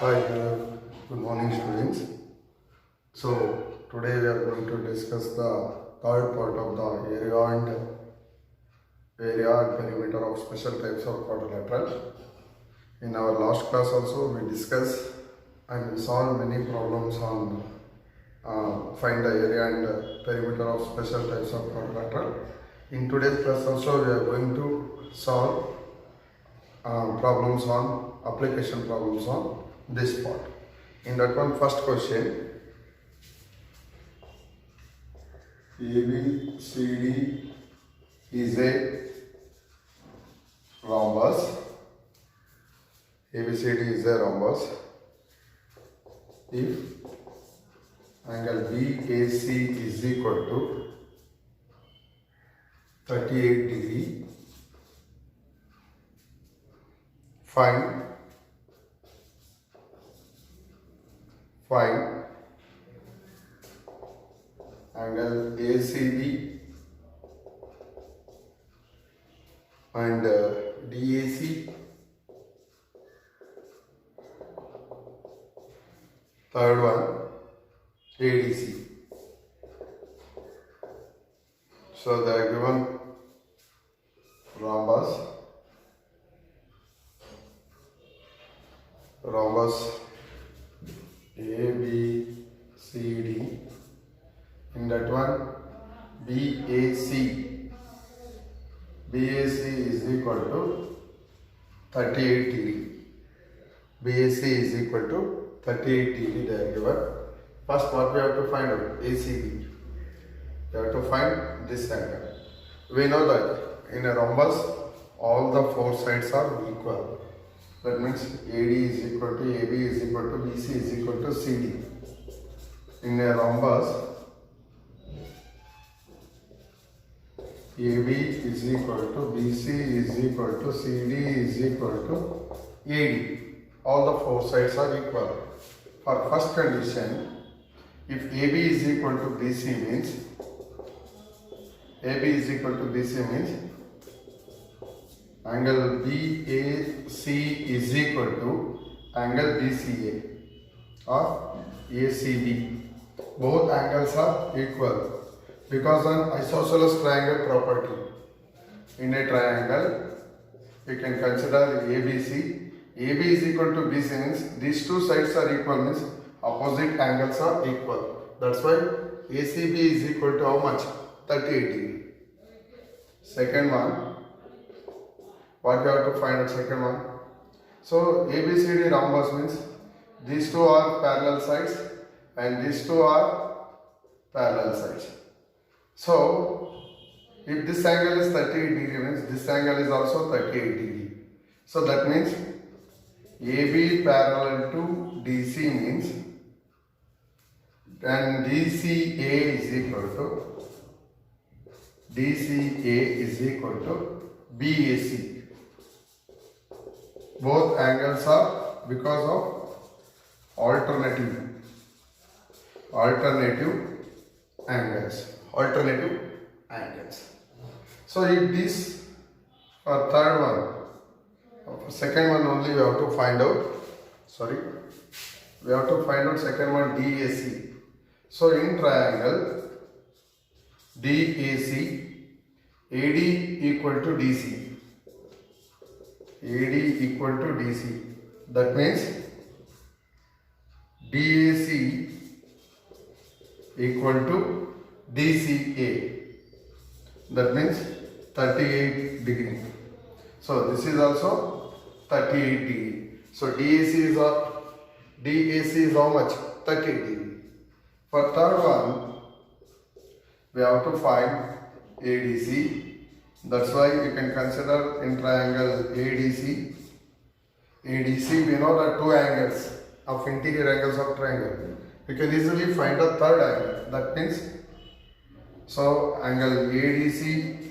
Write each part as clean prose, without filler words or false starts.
Hi, good morning students. So today we are going to discuss the third part of the area and perimeter of special types of quadrilateral. In our last class also we discussed and we solved many problems on find the area and perimeter of special types of quadrilateral. In today's class also we are going to solve problems on application problems on this part. In that one, first question, ABCD is a rhombus. ABCD is a rhombus if angle BAC is equal to 38 degree. Find angle ACD and DAC. Third one, ADC. So they are given rhombus ABCD. In that one, BAC is equal to 38 degree. BAC is equal to 38 degree they are given. First what we have to find out? ACD. We have to find this angle. We know that in a rhombus all the four sides are equal. That means AD is equal to AB is equal to BC is equal to CD. In a rhombus, AB is equal to BC is equal to CD is equal to AD. All the four sides are equal. For first condition, if AB is equal to BC means angle BAC is equal to angle BCA or ACB. Both angles are equal because an isosceles triangle property. In a triangle, you can consider ABC. AB is equal to BC means these two sides are equal means opposite angles are equal. That's why ACB is equal to how much? 38 degree. Second one, what you have to find out second one? So ABCD rhombus means these two are parallel sides and these two are parallel sides. So if this angle is 38 degree means this angle is also 38 degree. So that means AB parallel to DC means then DCA is equal to BAC. Both angles are because of alternative angles. So if this for third one, second one only we have to find out. We have to find out second one DAC. So in triangle DAC, AD equal to DC. AD equal to DC. That means DAC equal to DCA. That means 38 degree. So this is also 38 degree. So DAC is how much? 38 degree. For third one, we have to find ADC. That's why you can consider in triangle ADC. ADC, we know the two angles of interior angles of triangle. You can easily find a third angle. That means, so angle ADC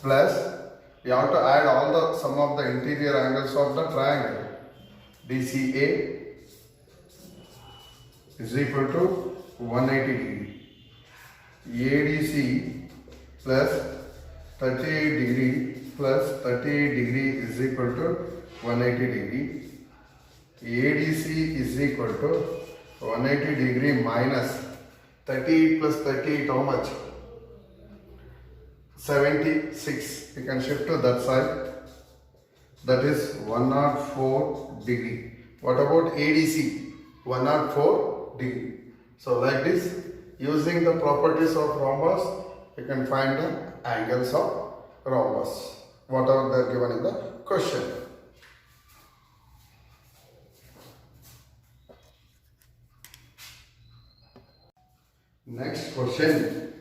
plus, you have to add all the sum of the interior angles of the triangle. DCA is equal to 180 degree. ADC plus 38 degree plus 38 degree is equal to 180 degree. ADC is equal to 180 degree minus 38 plus 38, how much? 76. You can shift to that side. That is 104 degree. What about ADC? 104 degree. So like this, using the properties of rhombus, you can find the angles of rhombus, whatever they are given in the question. Next question,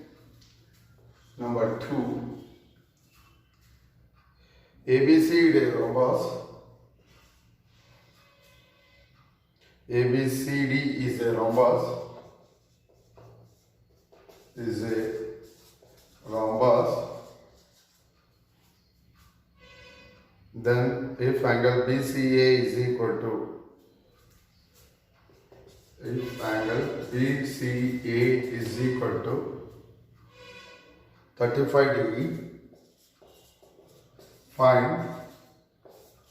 number 2. ABCD rhombus. ABCD is a rhombus. Then if angle BCA is equal to, if angle BCA is equal to 35 degree, find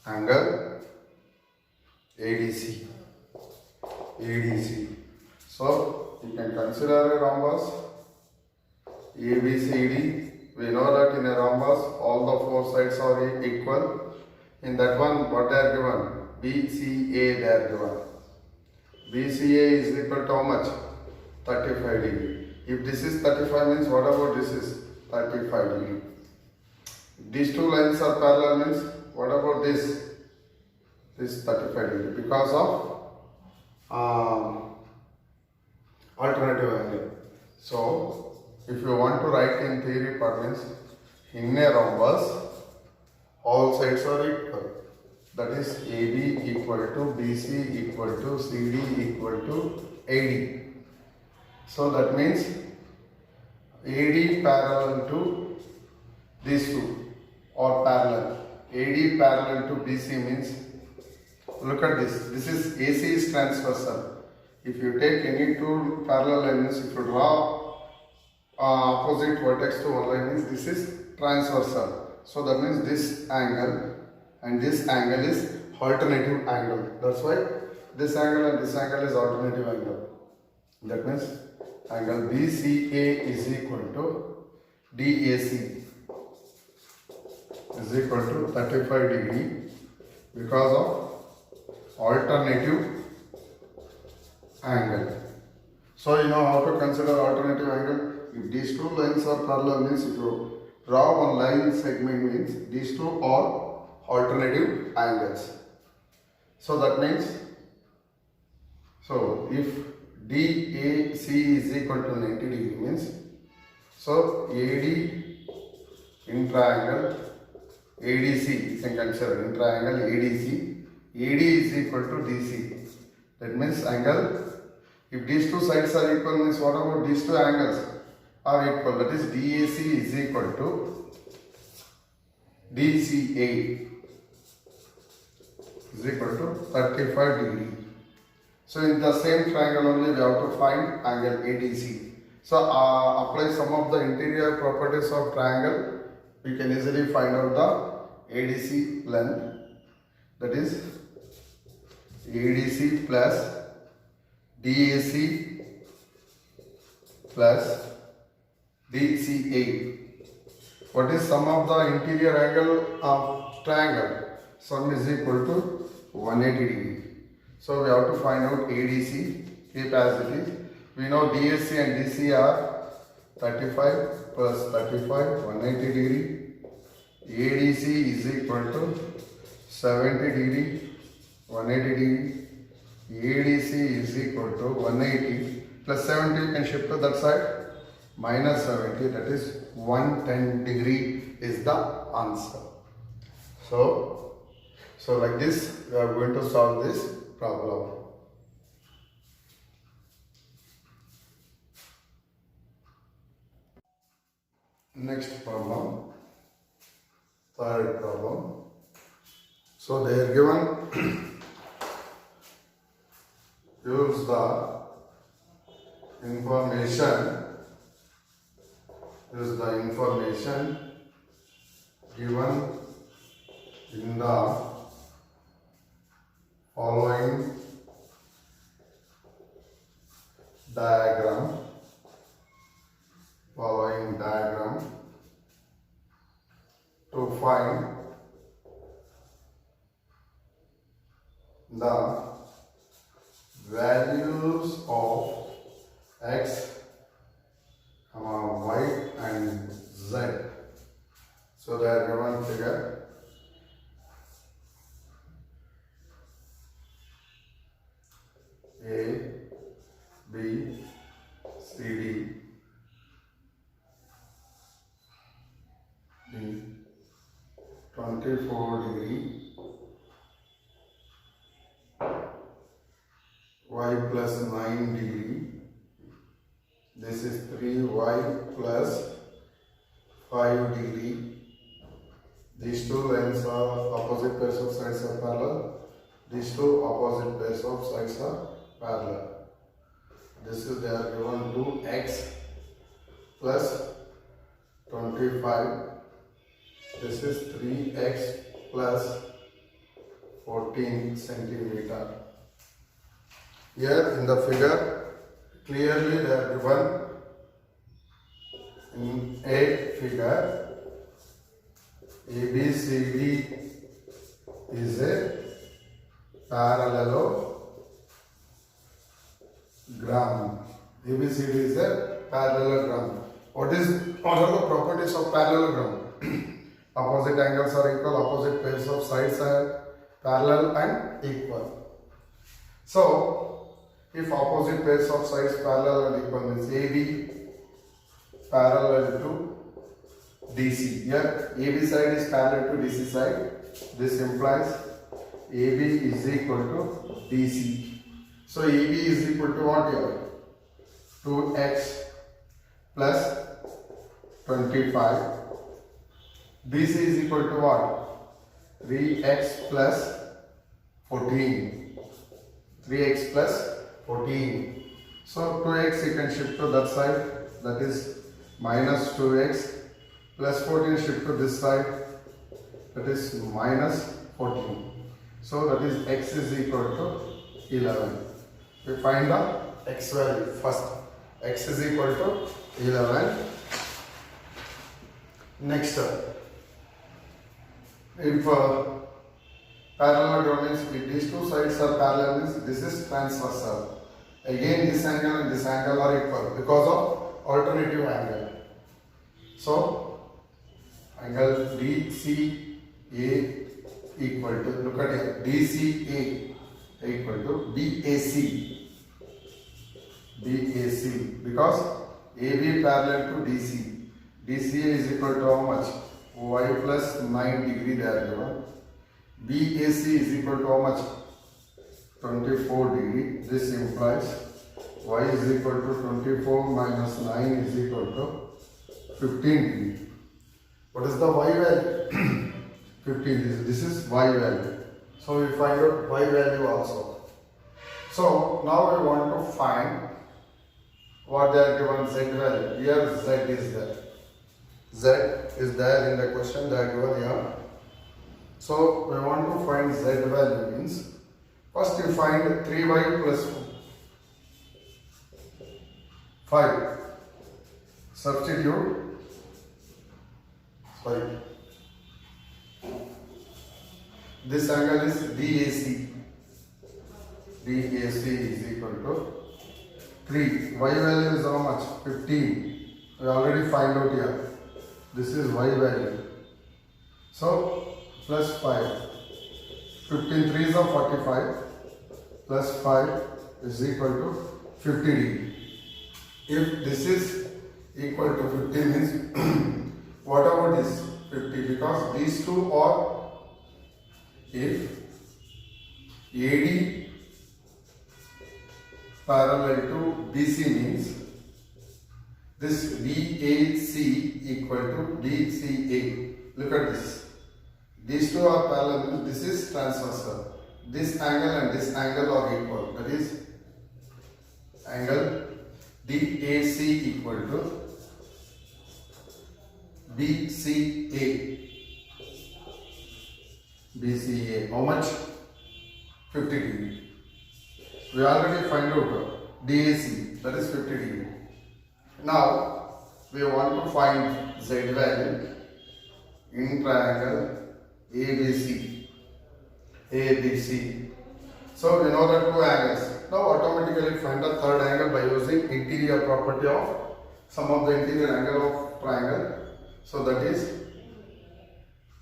angle ADC. So you can consider a rhombus ABCD. We know that in a rhombus all the four sides are equal. In that one, what they are given? BCA they are given. BCA is equal to how much? 35 degree. If this is 35 means what about this is 35 degree. If these two lines are parallel means what about this? This is 35 degree because of alternative angle. So if you want to write in theory part means in a rhombus all sides are equal. That is AB equal to BC equal to CD equal to AD. So that means AD parallel to these two or parallel. AD parallel to BC means, look at this. This is AC is transversal. If you take any two parallel lines, if you draw opposite vertex to one line means this is transversal. So that means this angle and this angle is alternative angle. That's why this angle and this angle is alternative angle. That means angle BCA is equal to DAC is equal to 35 degree because of alternative angle. So you know how to consider alternative angle. If these two lines are parallel means if you draw one line segment means these two are alternative angles. So that means, so if DAC is equal to 90 degree means, so AD in triangle ADC, you can consider in triangle ADC, AD is equal to DC. That means angle, if these two sides are equal means what about these two angles are equal, that is DAC is equal to DCA is equal to 35 degree. So in the same triangle only we have to find angle ADC. So apply some of the interior properties of triangle, we can easily find out the ADC length, that is ADC plus DAC plus DCA. What is sum of the interior angle of triangle? Sum is equal to 180 degree. So we have to find out ADC, keep as it is. We know DAC and DC are 35 plus 35, 180 degree. ADC is equal to 70 degree, 180 degree. ADC is equal to 180 plus 70, you can shift to that side, minus 70, that is 110 degree is the answer. So like this we are going to solve this problem. Next problem, third problem. So they are given use the information given in the following diagram to find the values of x, y and z. So they are given figure. A, B, C, D, 24 degree, y plus 9 degree. This is 3y plus 5 degree. These two lines are opposite pairs of sides are parallel. These two opposite pairs of sides are parallel. This is they are given to x plus 25. This is 3x plus 14 centimeter. Here in the figure, clearly they are given in a figure. ABCD is a parallelogram. ABCD is a parallelogram. What are the properties of parallelogram? Opposite angles are equal, opposite pairs of sides are parallel and equal. So, if opposite pairs of sides parallel and equal means AB parallel to DC. Here AB side is parallel to DC side. This implies AB is equal to DC. So AB is equal to what here? 2x plus 25. BC is equal to what? 3x plus 14. 3x plus 14. So 2x you can shift to that side, that is minus 2x, plus 14 shift to this side, that is minus 14. So that is x is equal to 11. We find the x value first. X is equal to 11. Next, if parallelogram means if these two sides are parallel, means this is transversal. Again this angle and this angle are equal because of alternative angle. So angle DCA equal to, look at here, DCA equal to BAC. BAC because AB parallel to DC. DCA is equal to how much? Y plus 9 degree they are given. BAC is equal to how much? 24 degree. This implies y is equal to 24 minus 9 is equal to 15 degree. What is the y value? 15. This is y value. So we find out y value also. So now we want to find what they are given z value. Here z is there. Z is there in the question, they are given here. So we want to find z value means first you find 3y plus 5. Substitute. Sorry. This angle is DAC. DAC is equal to 3. Y value is how much? 15. We already find out here. This is y value. So plus 5. 15 3s are 45. Plus 5 is equal to 50 degree. If this is equal to 50 means what about this 50? Because these two are, if AD parallel to BC means this BAC equal to DCA. Look at this. These two are parallel, this is transversal. This angle and this angle are equal. That is angle DAC equal to BCA. BCA. How much? 50 degree. We already find out DAC, that is 50 degree. Now we want to find Z value in triangle ABC. ABC. So we know the two angles. Now automatically find the third angle by using interior property of sum of the interior angle of triangle. So that is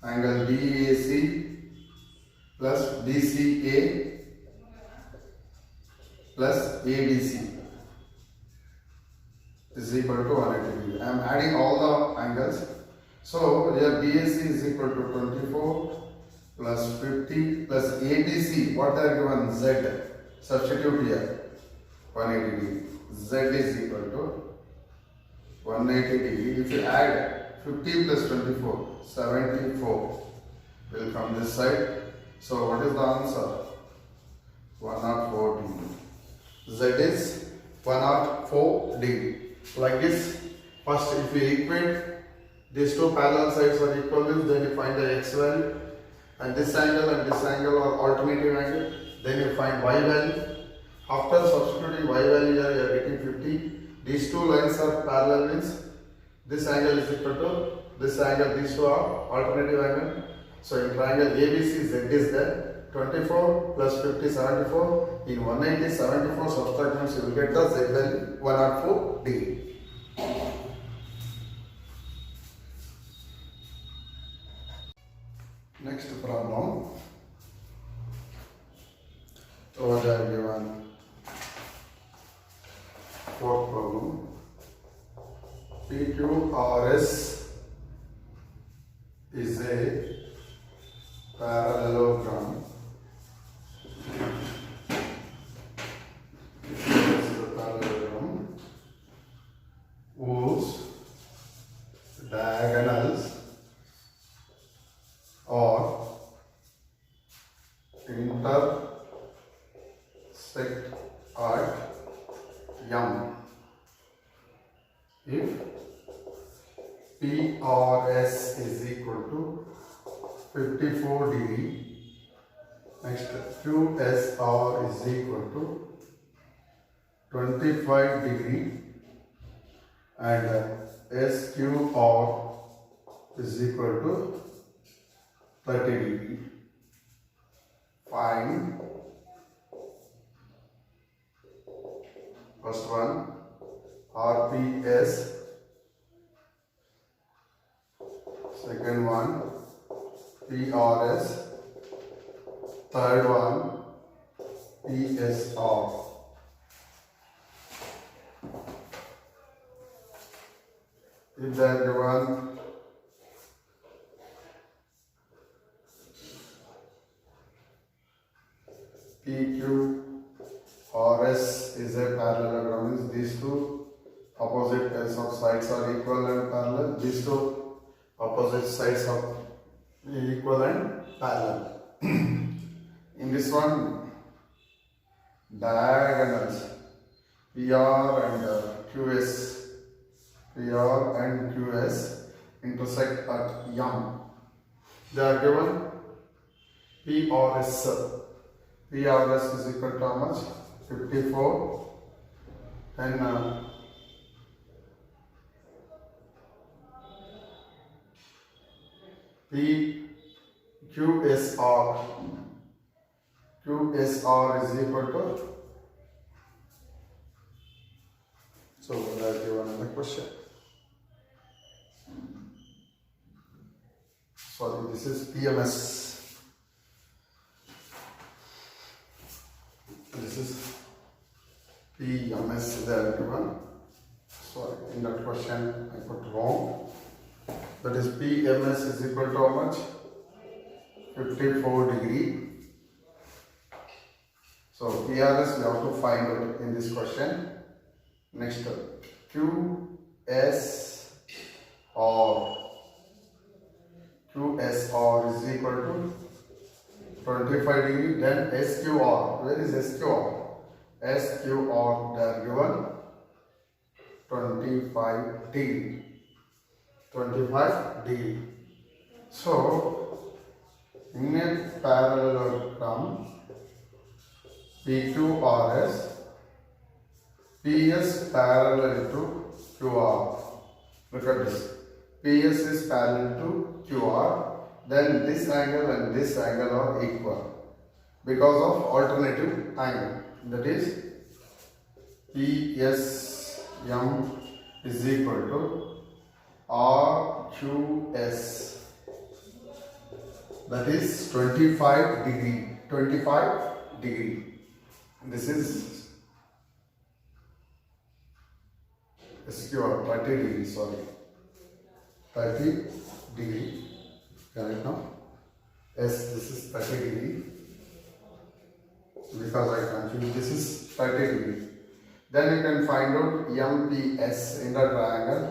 angle BAC plus BCA plus ABC is equal to 180 degree. I am adding all the angles. So here BAC is equal to 24 plus 50 plus ABC. What are given? Z. Substitute here 180 degree. Z is equal to 180 degree. If you add 50 plus 24, 74 will come this side. So what is the answer? 104 degree. Z is 104 degree. Like this, first if we equate these two parallel sides are equal, then you find the x value, and this angle are alternative angle, then you find y value. After substituting y value here, you are getting 50. These two lines are parallel, means this angle is equal to this angle, these two are alternative angle. So in triangle ABC, Z is there. 24 plus 50, 74. In 180, 74 subtract means you will get the Z value 104 degree. Next problem. Over there given fourth problem. PQRS is a parallelogram. This is a parallelogram whose diagonals or intersect at M. If PRS is equal to 54 degree, next QSR is equal to 25 degree, and SQR is equal to 30 degree. Find first one RPS, second one PRS, third one PSR. If they are given PQRS is a parallelogram, means these two opposite ends of sides are equal and parallel. These two opposite sides are equal and parallel. In this one, diagonals PR and QS intersect at M. They are given PRS. PRS is equal to how much? 54, and QSR is equal to, so let's give another question. Sorry, this is PMS. This is PMS, the given. Sorry, in that question I put wrong. That is PMS is equal to how much? 54 degree. So PRS we have to find out in this question. Next, QSR is equal to 25 degree. Then SQR, where is SQR? SQR, they are given 25 degree. 25 degree. So in a parallelogram, PQRS, PS parallel to QR. Look at this. PS is parallel to QR. Then this angle and this angle are equal because of alternative angle. That is PSM is equal to RQS. That is 25 degree. 25 degree. This is SQR 30 degree. Sorry, 30 degree. Correct now? Yes, this is 30 degree. Because I confused. This is 30 degree. Then you can find out MPS in the triangle.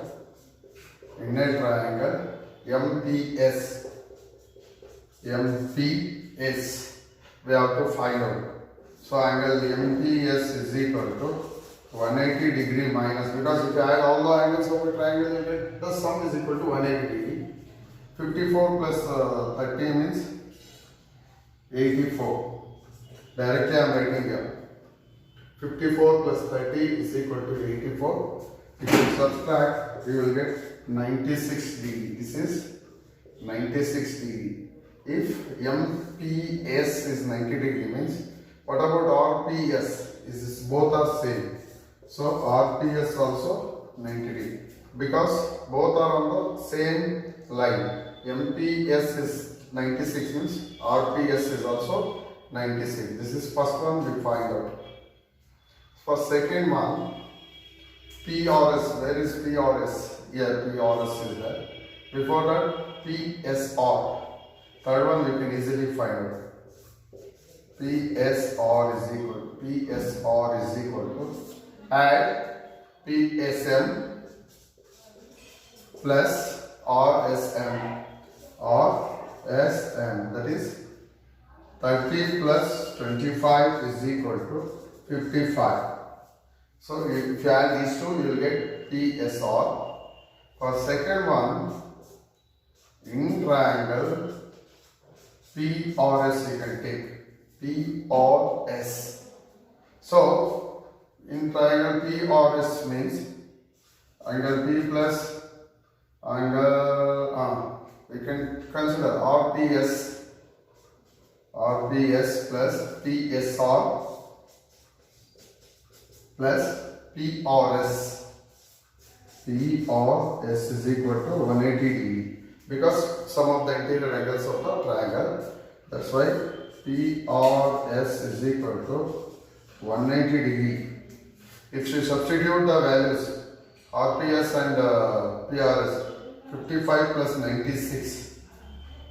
In a triangle, MPS. MPS. We have to find out. So angle MPS is equal to 180 degree minus, because if you add all the angles of a triangle, you get the sum is equal to 180 degree. 54 plus 30 means 84. Directly I am writing here. 54 plus 30 is equal to 84. If you subtract, you will get 96 degree. This is 96 degree. If MPS is 90 degree means, what about RPS? Is this both are same? So RPS also 90 degree, because both are on the same line. MPS is 96 means RPS is also 96. This is first one we find out. For second one, PRS. Where is PRS? Here PRS is there. Before that, PSR. Third one we can easily find out. PSR is equal to add PSM plus RSM. That is 30 plus 25 is equal to 55. So if you add these two, you will get PSR. For second one, in triangle PRS you can take. PRS. So in triangle PRS means angle P plus angle we can consider RPS plus PSR plus PRS. PRS is equal to 180 degree, because some of the interior angles of the triangle. That's why PRS is equal to 180 degree. If you substitute the values RPS and PRS, 55 plus 96,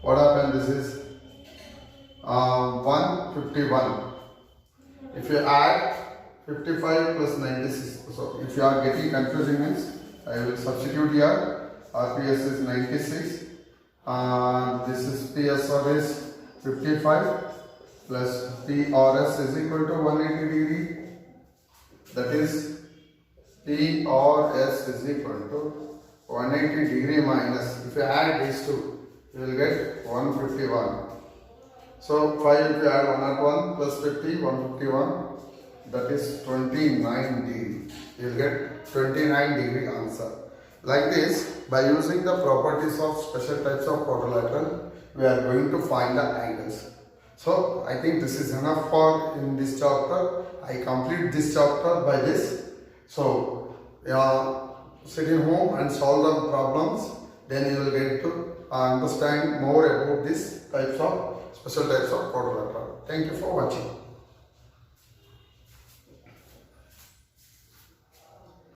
what happened? This is 151. If you add 55 plus 96, so if you are getting confusing means, I will substitute here. RPS is 96, this is PSR is 55 plus PRS is equal to 180 degree. That is PRS is equal to 180 degree minus, if you add these two, you will get 151. So 5 if you add 101 plus 50, 151, that is 29 degree. You will get 29 degree answer. Like this, by using the properties of special types of quadrilateral, we are going to find the angles. So I think this is enough for in this chapter. I complete this chapter by this. So sit in home and solve the problems. Then you will get to understand more about these types of special types of quadrilateral. Thank you for watching.